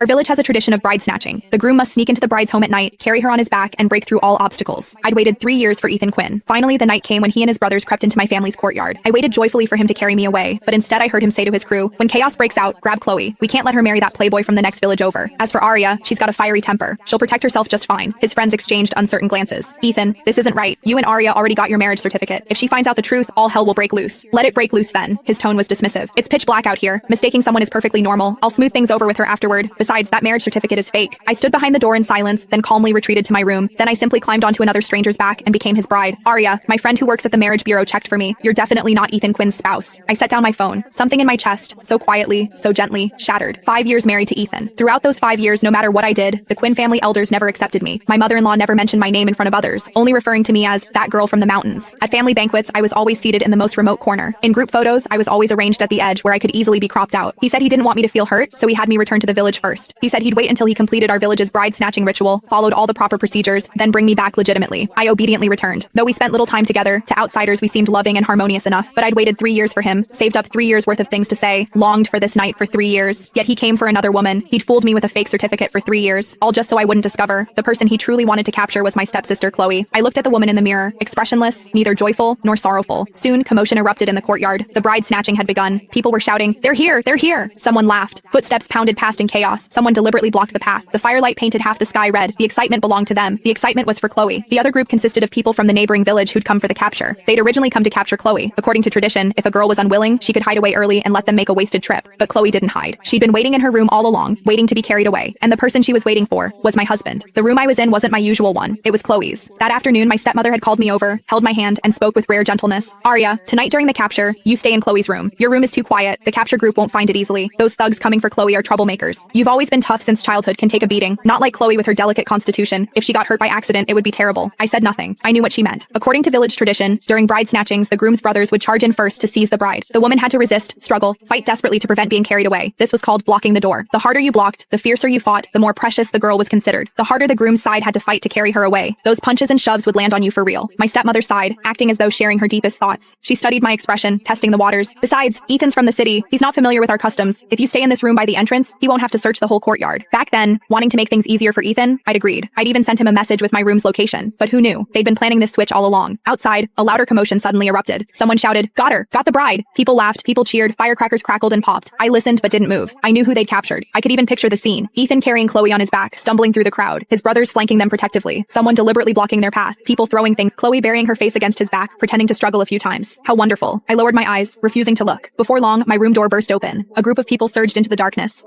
Our village has a tradition of bride snatching. The groom must sneak into the bride's home at night, carry her on his back, and break through all obstacles. I'd waited 3 years for Ethan Quinn. Finally, the night came when he and his brothers crept into my family's courtyard. I waited joyfully for him to carry me away, but instead I heard him say to his crew, "When chaos breaks out, grab Chloe. We can't let her marry that playboy from the next village over. As for Arya, she's got a fiery temper. She'll protect herself just fine." His friends exchanged uncertain glances. "Ethan, this isn't right. You and Arya already got your marriage certificate. If she finds out the truth, all hell will break loose." "Let it break loose then." His tone was dismissive. "It's pitch black out here. Mistaking someone is perfectly normal. I'll smooth things over with her afterward. Besides, that marriage certificate is fake." I stood behind the door in silence, then calmly retreated to my room. Then I simply climbed onto another stranger's back and became his bride. "Arya, my friend who works at the marriage bureau checked for me. You're definitely not Ethan Quinn's spouse." I set down my phone. Something in my chest, so quietly, so gently, shattered. 5 years married to Ethan. Throughout those 5 years, no matter what I did, the Quinn family elders never accepted me. My mother-in-law never mentioned my name in front of others, only referring to me as that girl from the mountains. At family banquets, I was always seated in the most remote corner. In group photos, I was always arranged at the edge where I could easily be cropped out. He said he didn't want me to feel hurt, so he had me return to the village first. He said he'd wait until he completed our village's bride snatching ritual, followed all the proper procedures, then bring me back legitimately. I obediently returned. Though we spent little time together, to outsiders we seemed loving and harmonious enough, but I'd waited 3 years for him, saved up 3 years worth of things to say, longed for this night for 3 years. Yet he came for another woman. He'd fooled me with a fake certificate for 3 years, all just so I wouldn't discover. The person he truly wanted to capture was my stepsister Chloe. I looked at the woman in the mirror, expressionless, neither joyful nor sorrowful. Soon, commotion erupted in the courtyard. The bride snatching had begun. People were shouting, "They're here! They're here!" Someone laughed. Footsteps pounded past in chaos. Someone deliberately blocked the path. The firelight painted half the sky red. The excitement belonged to them. The excitement was for Chloe. The other group consisted of people from the neighboring village who'd come for the capture. They'd originally come to capture Chloe. According to tradition, if a girl was unwilling, she could hide away early and let them make a wasted trip. But Chloe didn't hide. She'd been waiting in her room all along, waiting to be carried away. And the person she was waiting for was my husband. The room I was in wasn't my usual one. It was Chloe's. That afternoon, my stepmother had called me over, held my hand, and spoke with rare gentleness. "Arya, tonight during the capture, you stay in Chloe's room. Your room is too quiet. The capture group won't find it easily. Those thugs coming for Chloe are troublemakers. You've always been tough since childhood, can take a beating. Not like Chloe with her delicate constitution. If she got hurt by accident, it would be terrible." I said nothing. I knew what she meant. According to village tradition, during bride snatchings, the groom's brothers would charge in first to seize the bride. The woman had to resist, struggle, fight desperately to prevent being carried away. This was called blocking the door. The harder you blocked, the fiercer you fought, the more precious the girl was considered. The harder the groom's side had to fight to carry her away. Those punches and shoves would land on you for real. My stepmother sighed, acting as though sharing her deepest thoughts. She studied my expression, testing the waters. "Besides, Ethan's from the city. He's not familiar with our customs. If you stay in this room by the entrance, he won't have to search the whole courtyard." Back then, wanting to make things easier for Ethan, I'd agreed. I'd even sent him a message with my room's location. But who knew? They'd been planning this switch all along. Outside, a louder commotion suddenly erupted. Someone shouted, "Got her! Got the bride!" People laughed, people cheered, firecrackers crackled and popped. I listened but didn't move. I knew who they'd captured. I could even picture the scene. Ethan carrying Chloe on his back, stumbling through the crowd. His brothers flanking them protectively. Someone deliberately blocking their path. People throwing things. Chloe burying her face against his back, pretending to struggle a few times. How wonderful. I lowered my eyes, refusing to look. Before long, my room door burst open. A group of people surged into the darkness.